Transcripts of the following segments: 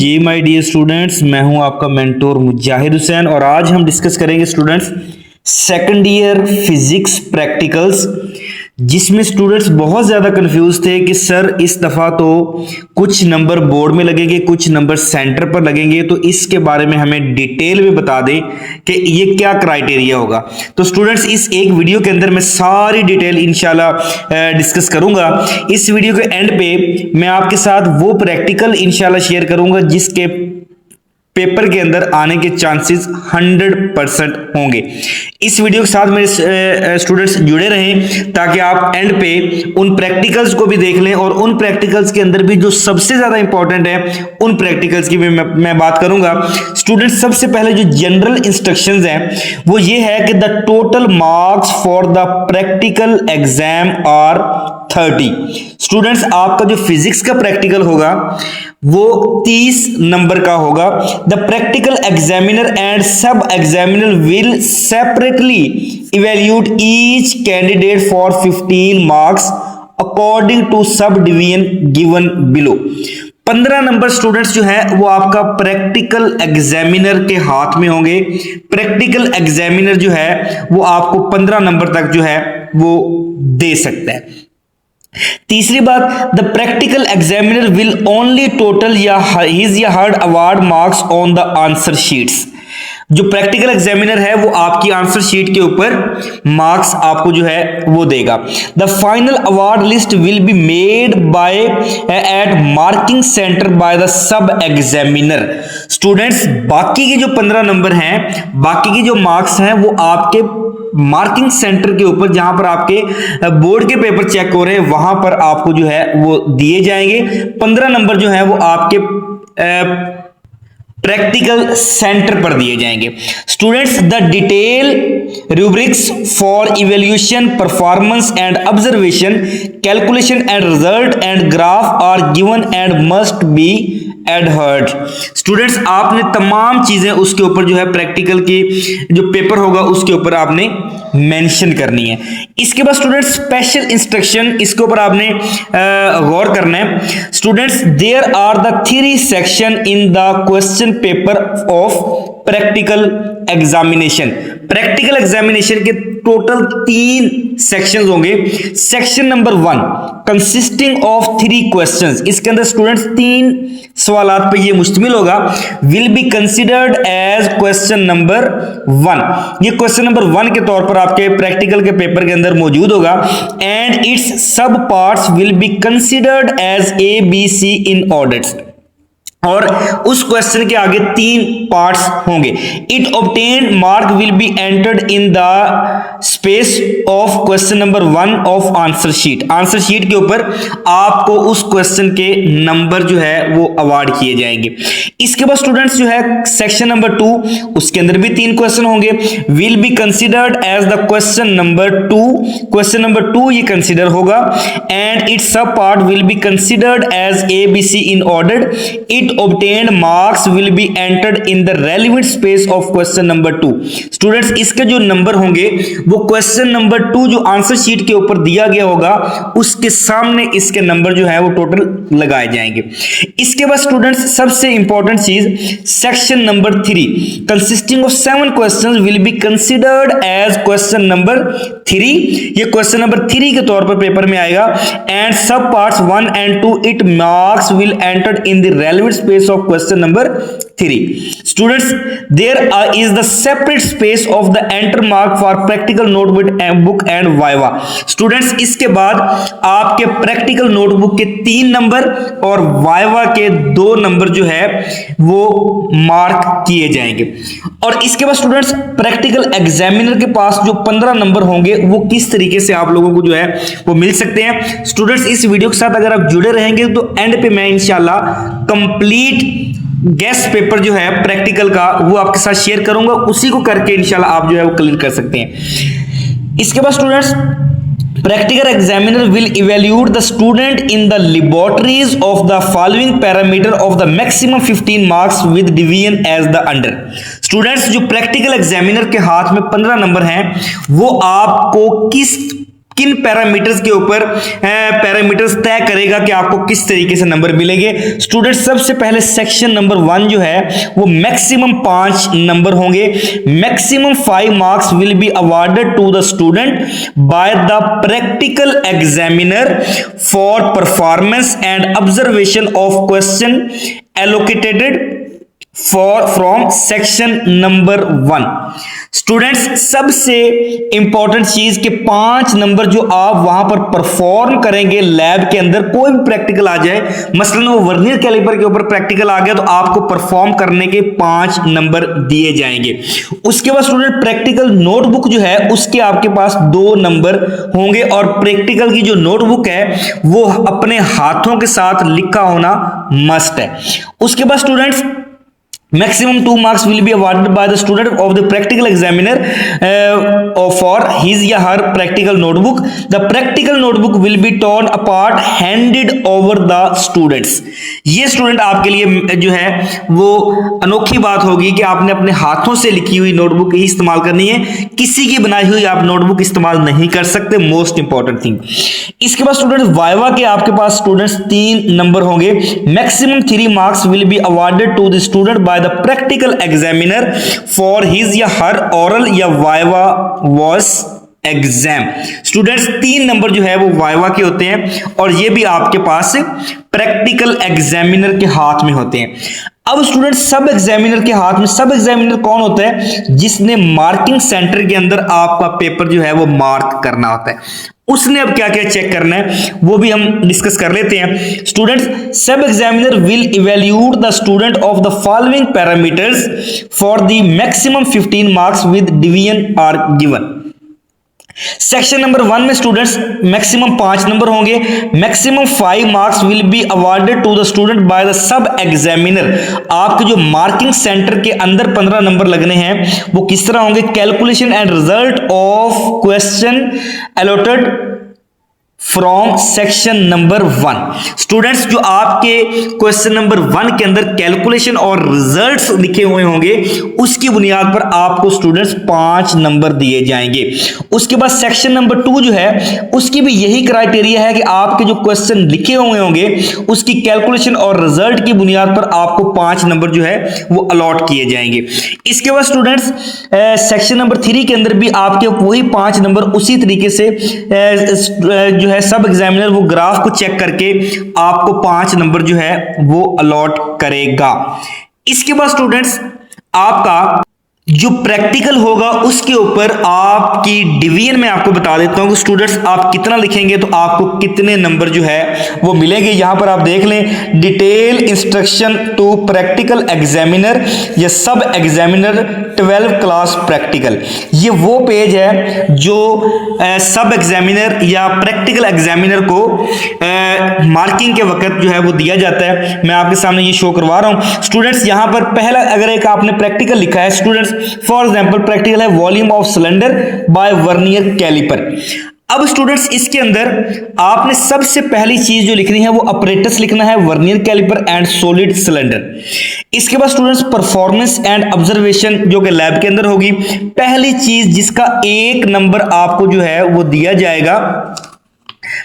Ji my dear students, मैं हूं आपका मेंटोर मुजाहिद हुसैन और आज हम डिस्कस करेंगे students second year physics practicals, जिसमें स्टूडेंट्स बहुत ज़्यादा कंफ्यूज थे कि सर इस दफ़ा तो कुछ नंबर बोर्ड में लगेंगे, कुछ नंबर सेंटर पर लगेंगे, तो इसके बारे में हमें डिटेल में बता दें कि ये क्या क्राइटेरिया होगा। तो स्टूडेंट्स इस एक वीडियो के अंदर मैं सारी डिटेल इंशाल्लाह डिस्कस करूंगा। इस वीडियो के एंड पे मैं आपके साथ वो प्रैक्टिकल इंशाल्लाह शेयर करूंगा जिसके पेपर के अंदर आने के चांसेस 100% होंगे। इस वीडियो के साथ मेरे स्टूडेंट्स जुड़े रहें ताकि आप एंड पे उन प्रैक्टिकल्स को भी देख लें और उन प्रैक्टिकल्स के अंदर भी जो सबसे ज्यादा इंपॉर्टेंट है उन प्रैक्टिकल्स की भी मैं बात करूंगा। स्टूडेंट्स सबसे पहले जो जनरल इंस्ट्रक्शंस हैं वो ये है कि the total marks for the practical exam are 30। Students आपका जो फिजिक्स का प्रैक्टिकल होगा वो 30 नंबर का होगा। The practical examiner and sub examiner will separately evaluate each candidate for 15 marks according to sub division given below. 15 number students जो है वो आपका प्रैक्टिकल एग्जामिनर के हाथ में होंगे। प्रैक्टिकल एग्जामिनर जो है वो आपको 15 नंबर तक जो है वो दे सकता है। तीसरी बात, the practical examiner will only total या हिज या her award marks on the answer sheets. जो प्रैक्टिकल एग्जामिनर है वो आपकी आंसर शीट के ऊपर मार्क्स आपको जो है वो देगा। The final award list will be made by at marking centre by the sub examiner. Students बाकी के जो 15 नंबर हैं, बाकी के जो मार्क्स हैं वो आपके मार्किंग सेंटर के ऊपर, जहां पर आपके बोर्ड के पेपर चेक हो रहे हैं, वहां पर आपको जो है वो दिए जाएंगे। 15 नंबर जो है वो आपके प्रैक्टिकल सेंटर पर दिए जाएंगे। Students the detail rubrics for evaluation performance and observation calculation and result and graph are given and must be adhered. Students आपने तमाम चीजें उसके ऊपर जो है प्रैक्टिकल की जो पेपर होगा उसके ऊपर आपने मेंशन करनी है। इसके बाद स्टूडेंट्स स्पेशल इंस्ट्रक्शन, इसके ऊपर आपने गौर करना है। Students there are the 3 section in the question paper of practical examination. Practical examination के टोटल 3 सेक्शंस होंगे। Section number 1 consisting of 3 questions. इसके अंदर स्टूडेंट्स 3 सवालात पे ये मुश्तमिल होगा। Will be considered as question number 1। ये क्वेश्चन नंबर 1 के तौर पर आपके प्रैक्टिकल के पेपर के अंदर मौजूद होगा। And its sub parts will be considered as A B C in orders. और उस क्वेश्चन के आगे 3 पार्ट्स होंगे। It obtained mark will be entered in the space of question number 1 of answer sheet. Answer sheet के ऊपर आपको उस question के नंबर जो है वो अवार्ड किए जाएंगे। इसके बाद स्टूडेंट्स जो है सेक्शन नंबर 2, उसके अंदर भी 3 क्वेश्चन होंगे। Will be considered as the question number 2। Question number 2 ये कंसिडर होगा। And its sub part will be considered as A B C in order. It obtained marks will be entered in the relevant space of question number 2। Students इसके जो number होंगे वो question number 2 जो answer sheet के ऊपर दिया गया होगा उसके सामने इसके नंबर जो है वो टोटल लगाए जाएंगे। इसके बाद स्टूडेंट्स सबसे इंपॉर्टेंट चीज section number 3 consisting of 7 questions will be considered as question number 3। ये क्वेश्चन नंबर 3 के तौर पर पेपर में आएगा। एंड सब parts 1 and 2 it marks will entered in the relevant space of question number 3। Students, there is the separate space of the enter mark for practical notebook and viva। Students, इसके बाद आपके practical notebook के 3 number और viva के 2 number जो है वो mark किए जाएंगे। और इसके बाद स्टूडेंट्स प्रैक्टिकल एग्जामिनर के पास जो 15 नंबर होंगे वो किस तरीके से आप लोगों को जो है वो मिल सकते हैं। स्टूडेंट्स इस वीडियो के साथ अगर आप जुड़े रहेंगे तो एंड पे मैं इंशाल्लाह कंप्लीट गेस्ट पेपर जो है प्रैक्टिकल का वो आपके साथ शेयर करूंगा। उसी को करके इंशाल्लाह आप जो है वो क्लियर कर सकते हैं। इसके बाद students practical examiner will evaluate the student in the laboratories of the following parameter of the maximum 15 marks with division as the under. Students जो प्रैक्टिकल एग्जामिनर के हाथ में 15 नंबर हैं वो आपको किस किन पैरामीटर्स के ऊपर पैरामीटर्स तय करेगा कि आपको किस तरीके से नंबर मिलेंगे। स्टूडेंट सबसे पहले सेक्शन नंबर 1 जो है वो मैक्सिमम 5 नंबर होंगे। Maximum 5 marks will be awarded to the student by the practical examiner for performance and observation of question allocated from section number 1। Students सबसे इंपॉर्टेंट चीज के 5 नंबर जो आप वहां पर परफॉर्म करेंगे लैब के अंदर, कोई भी प्रैक्टिकल आ जाए, मसलन वो वर्नियर कैलिपर के ऊपर प्रैक्टिकल आ गया तो आपको परफॉर्म करने के 5 नंबर दिए जाएंगे। उसके बाद स्टूडेंट प्रैक्टिकल नोटबुक जो है उसके आपके पास 2 नंबर होंगे और प्रैक्टिकल की जो नोटबुक है वो अपने हाथों के साथ लिखा होना मस्ट है। उसके बाद students maximum 2 marks will be awarded by the student of the practical examiner for his या her practical notebook. The practical notebook will be torn apart, handed over the students. ये स्टूडेंट आपके लिए जो है वो अनोखी बात होगी कि आपने अपने हाथों से लिखी हुई नोटबुक ही इस्तेमाल करनी है, किसी की बनाई हुई आप नोटबुक इस्तेमाल नहीं कर सकते। Most important thing. इसके बाद स्टूडेंट वाइवा के आपके पास स्टूडेंट्स 3 नंबर होंगे। Maximum 3 marks will be awarded to the student by the practical examiner for his या हर ओरल या viva voice exam. Students 3 number जो है वो वाइवा के होते हैं और ये भी आपके पास प्रैक्टिकल एग्जामिनर के हाथ में होते हैं। अब स्टूडेंट सब एग्जामिनर के हाथ में, सब एग्जामिनर कौन होता है? जिसने मार्किंग सेंटर के अंदर आपका पेपर जो है वो मार्क करना होता है। उसने अब क्या क्या चेक करना है वो भी हम डिस्कस कर लेते हैं। Students sub examiner will evaluate the student of the following parameters for the maximum 15 marks with division are given. Section number 1 में स्टूडेंट्स मैक्सिमम 5 नंबर होंगे। Maximum 5 marks will be awarded to the student by the sub examiner. आपके जो marking centre के अंदर 15 number लगने हैं वो किस तरह होंगे? Calculation and result of question allotted from section number 1। Students जो आपके क्वेश्चन नंबर 1 के अंदर कैलकुलेशन और रिजल्ट्स लिखे हुए होंगे उसकी बुनियाद पर आपको स्टूडेंट्स 5 नंबर दिए जाएंगे। उसके बाद सेक्शन नंबर 2 जो है उसकी भी यही क्राइटेरिया है कि आपके जो क्वेश्चन लिखे हुए होंगे उसकी कैलकुलेशन और रिजल्ट की बुनियाद पर आपको 5 नंबर जो है वो अलॉट किए जाएंगे। इसके बाद स्टूडेंट्स सेक्शन नंबर 3 के अंदर भी आपके वही 5 नंबर उसी तरीके से जो है सब एग्जामिनर वो ग्राफ को चेक करके आपको 5 नंबर जो है वो अलॉट करेगा। इसके बाद स्टूडेंट्स आपका जो प्रैक्टिकल होगा उसके ऊपर आपकी डिवीजन में आपको बता देता हूं कि स्टूडेंट्स आप कितना लिखेंगे तो आपको कितने नंबर जो है वो मिलेंगे। यहां पर आप देख लें detail instruction to practical examiner या सब एग्जामिनर 12 क्लास प्रैक्टिकल। ये वो पेज है जो सब एग्जामिनर या प्रैक्टिकल एग्जामिनर को मार्किंग के वक्त जो है वो दिया जाता है। मैं आपके सामने ये शो करवा रहा हूं। स्टूडेंट्स यहां पर पहला अगर एक आपने प्रैक्टिकल लिखा है स्टूडेंट्स, फॉर एग्जाम्पल प्रैक्टिकल है volume of cylinder by vernier caliper. अब स्टूडेंट्स इसके अंदर आपने सबसे पहली चीज जो लिखनी है वो अपरेटस लिखना है, vernier caliper and solid cylinder. इसके बाद स्टूडेंट्स परफॉर्मेंस एंड ऑब्जर्वेशन जो कि लैब के अंदर होगी। पहली चीज जिसका 1 नंबर आपको जो है वो दिया जाएगा,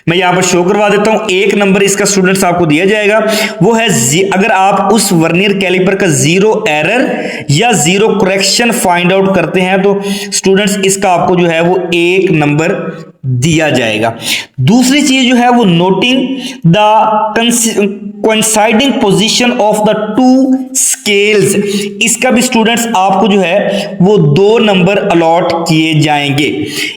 मैं यहां पर शो करवा देता हूं, 1 नंबर इसका स्टूडेंट्स आपको दिया जाएगा वो है अगर आप उस वर्नियर कैलिपर का 0 एरर या 0 करेक्शन फाइंड आउट करते हैं तो स्टूडेंट्स इसका आपको जो है वो 1 नंबर दिया जाएगा। दूसरी चीज जो है वो noting the coinciding position of the 2 scales, इसका भी स्टूडेंट्स आपको जो है वो 2 नंबर अलॉट किए जाएंगे।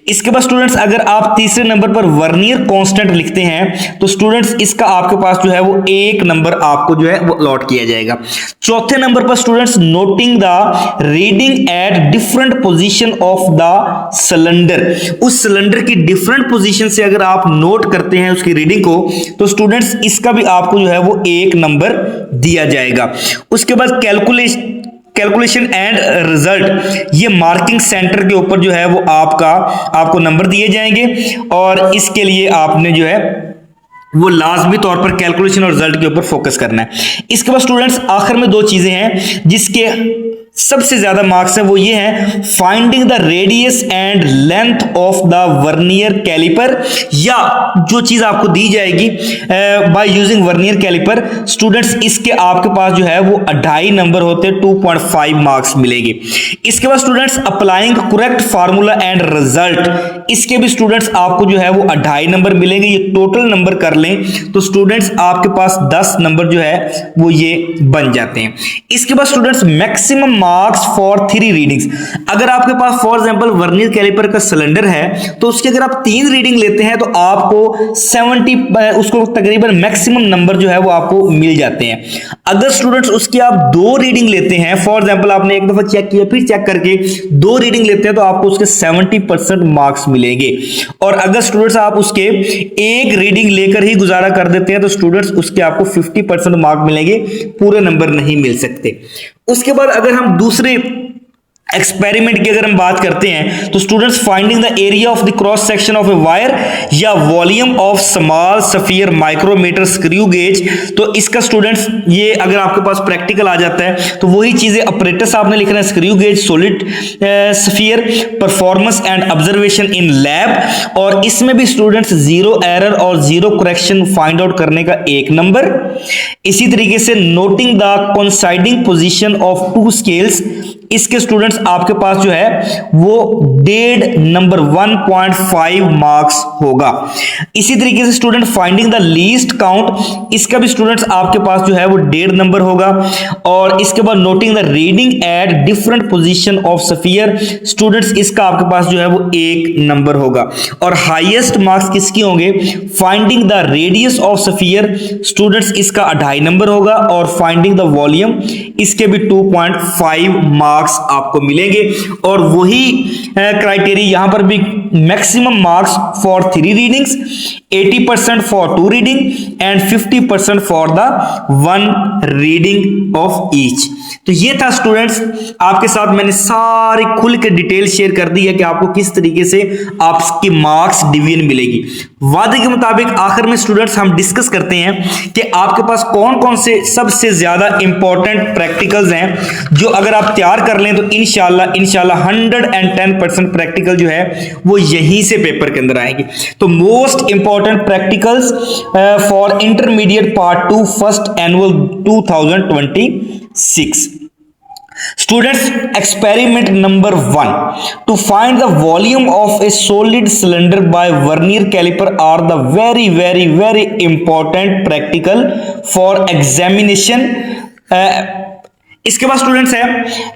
इसके बाद स्टूडेंट्स अगर आप तीसरे नंबर पर वर्नियर कांस्टेंट लिखते हैं तो स्टूडेंट्स इसका आपके पास जो है वो 1 नंबर आपको जो है वो अलॉट किया जाएगा। चौथे नंबर पर students noting the reading at different position of the cylinder, उस सिलेंडर की डिफरेंट पोजीशन से अगर आप नोट करते हैं उसकी रीडिंग को तो स्टूडेंट्स इसका भी आपको जो है वो 1 नंबर दिया जाएगा। उसके बाद कैलकुलेशन एंड रिजल्ट, ये मार्किंग सेंटर के ऊपर जो है वो आपको नंबर दिए जाएंगे और इसके लिए आपने जो है वो लाजमी तौर पर कैलकुलेशन और रिजल्ट के ऊपर फोकस करना है। इसके बाद स्टूडेंट्स आखिर में 2 चीजें हैं जिसके सबसे ज्यादा मार्क्स है वो ये है, finding the radius and length of the vernier caliper, या जो चीज आपको दी जाएगी by using vernier caliper students, इसके आपके पास जो है वो 2.5 नंबर होते हैं, 2.5 मार्क्स मिलेंगे। इसके बाद students applying correct formula and result, इसके भी स्टूडेंट्स आपको जो है वो 2.5 नंबर मिलेंगे। ये टोटल नंबर कर लें तो स्टूडेंट्स आपके पास 10 नंबर जो है वो ये बन जाते हैं। इसके बाद students maximum marks for 3 readings, अगर आपके पास फॉर एग्जांपल वर्नियर कैलिपर का सिलेंडर है तो उसके अगर आप 3 रीडिंग लेते हैं तो आपको 70 उसको तकरीबन मैक्सिमम नंबर जो है वो आपको मिल जाते हैं। अगर स्टूडेंट्स उसकी आप 2 रीडिंग लेते हैं, फॉर एग्जांपल आपने एक दफा चेक किया फिर चेक करके 2 रीडिंग लेते हैं तो आपको उसके 70% मार्क्स मिलेंगे। और अगर स्टूडेंट्स आप उसके एक रीडिंग लेकर ही गुजारा कर देते हैं तो स्टूडेंट्स उसके आपको 50% मार्क मिलेंगे, पूरे नंबर नहीं मिल सकते। उसके बाद अगर हम दूसरे एक्सपेरिमेंट की अगर हम बात करते हैं तो students finding the area of the cross section of a wire या volume of small sphere micrometer screw gauge, तो इसका स्टूडेंट्स ये अगर आपके पास प्रैक्टिकल आ जाता है तो वही चीजें ऑपरेटर्स आपने लिखना है, screw gauge, solid sphere, performance and observation in lab, और इसमें भी स्टूडेंट्स 0 एरर और 0 करेक्शन फाइंड आउट करने का 1 नंबर। इसी तरीके से noting the coinciding position of 2 scales, इसके स्टूडेंट्स आपके पास जो है वो 1.5 नंबर 1.5 मार्क्स होगा। इसी तरीके से student finding the least count, इसका भी स्टूडेंट्स आपके पास जो है वो 1.5 नंबर होगा। और इसके बाद noting the reading at different position of sphere, students इसका आपके पास जो है वो 1 नंबर होगा। और हाईएस्ट मार्क्स किसके होंगे, finding the radius of sphere, students इसका 2.5 नंबर होगा। और फाइंडिंग द वॉल्यूम, इसके भी 2.5 मार्क्स आपको मिलेंगे। और वही क्राइटेरिया यहां पर भी, maximum marks for 3 readings, 80% for 2 reading and 50% for the 1 reading of each. तो ये था स्टूडेंट्स, आपके साथ मैंने सारी खुल के डिटेल शेयर कर दी है कि आपको किस तरीके से आपकी मार्क्स डिवीजन मिलेगी। वादे के मुताबिक आखिर में स्टूडेंट्स हम डिस्कस करते हैं कि आपके पास कौन कौन से सबसे ज्यादा इंपॉर्टेंट प्रैक्टिकल्स हैं जो अगर आप तैयार कर लें तो इंशाल्लाह 110% प्रैक्टिकल जो है वो यहीं से पेपर के अंदर आएंगे। तो most important practicals for intermediate part 2 first annual 2026। Students, experiment number 1 to find the volume of a solid cylinder by vernier caliper are the very important practical for examination। इसके बाद स्टूडेंट्स है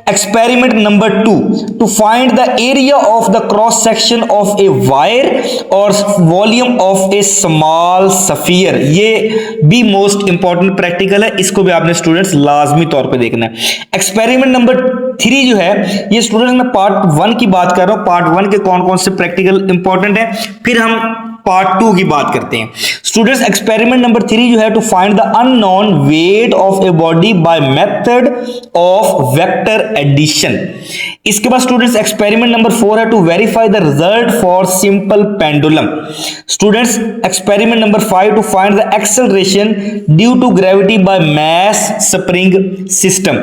experiment number 2 to find the area of the cross section of a wire और volume of a small sphere. ये भी most important practical है, इसको भी आपने स्टूडेंट्स लाजमी तौर पे देखना है। एक्सपेरिमेंट नंबर 3 जो है ये स्टूडेंट्स मैं पार्ट 1 की बात कर रहा हूं, पार्ट 1 के कौन कौन से प्रैक्टिकल इंपॉर्टेंट है, फिर हम पार्ट 2 की बात करते हैं। स्टूडेंट्स एक्सपेरिमेंट नंबर 3 जो है to find the unknown weight of a body by method of vector addition. इसके बाद स्टूडेंट्स एक्सपेरिमेंट नंबर 4 है to verify the result for simple pendulum. Students experiment number 5 to find the acceleration due to gravity by mass spring system.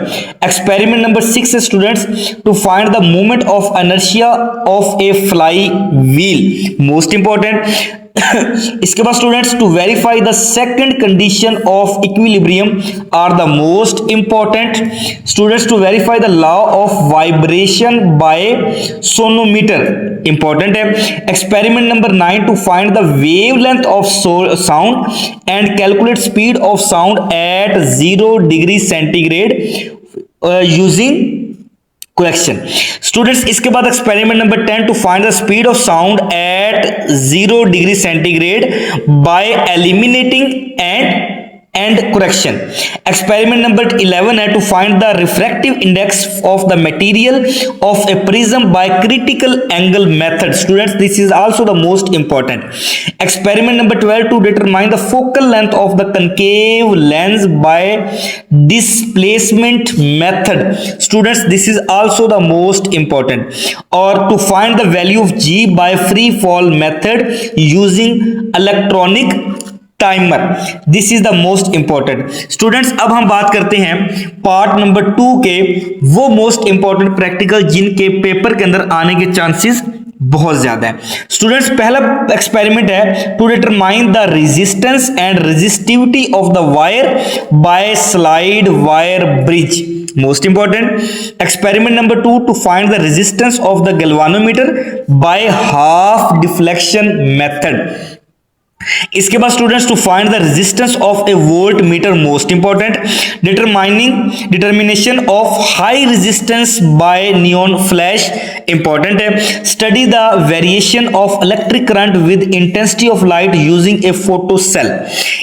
Experiment number 6 है students to find the movement of inertia of a fly wheel, most important. इसके बाद students to verify the second condition of equilibrium are the most important. Students to verify the law of vibration by sonometer, important है। Experiment number 9 to find the wavelength of sound and calculate speed of sound at 0 degree centigrade using correction। Students इसके बाद experiment number 10 to find the speed of sound at 0 degree centigrade by eliminating and correction। Experiment number 11 है to find the refractive index of the material of a prism by critical angle method. Students this is also the most important. Experiment number 12 to determine the focal length of the concave lens by displacement method. Students this is also the most important. और to find the value of G by free fall method using electronic timer, this is the most important. Students अब हम बात करते हैं part number 2 के वो most important practical जिनके paper के अंदर आने के चांसेस बहुत ज्यादा है। स्टूडेंट्स पहला एक्सपेरिमेंट है to determine the resistance and resistivity of the wire by slide wire bridge. Most important, experiment number 2 to find the resistance of the galvanometer by half deflection method। इसके बाद students to find the resistance of a volt meter, most important, determination of high resistance by neon flash, important है, study the variation of electric current with intensity of light using a photo cell.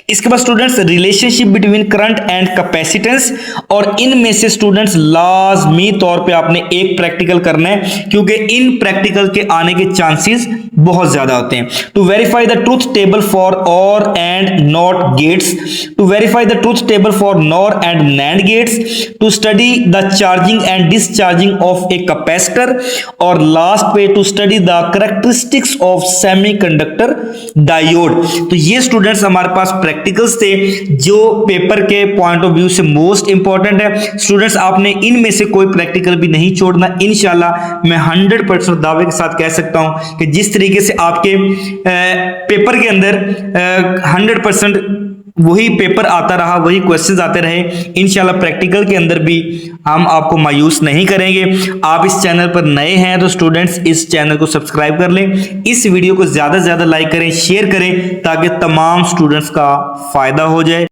इसके बाद students relationship between current and capacitance, और इनमें से students लाजमी तौर पे आपने एक प्रैक्टिकल करना है क्योंकि इन प्रैक्टिकल के आने के चांसेस बहुत ज्यादा होते हैं। To verify the truth table for OR and NOT gates, to verify the truth table for NOR and NAND gates, to study the charging and discharging of a capacitor, और last पे to study the characteristics of semiconductor diode। तो ये students हमारे पास practicals थे जो paper के point of view से most important है। स्टूडेंट्स आपने इनमें से कोई प्रैक्टिकल भी नहीं छोड़ना। इंशाल्लाह मैं 100% दावे के साथ कह सकता हूं कि जिस तरीके से आपके पेपर के अंदर 100% वही पेपर आता रहा, वही क्वेश्चंस आते रहे, इंशाल्लाह प्रैक्टिकल के अंदर भी हम आपको मायूस नहीं करेंगे। आप इस चैनल पर नए हैं तो स्टूडेंट्स इस चैनल को सब्सक्राइब कर लें, इस वीडियो को ज्यादा से ज्यादा लाइक करें, शेयर करें ताकि तमाम स्टूडेंट्स का फायदा हो जाए।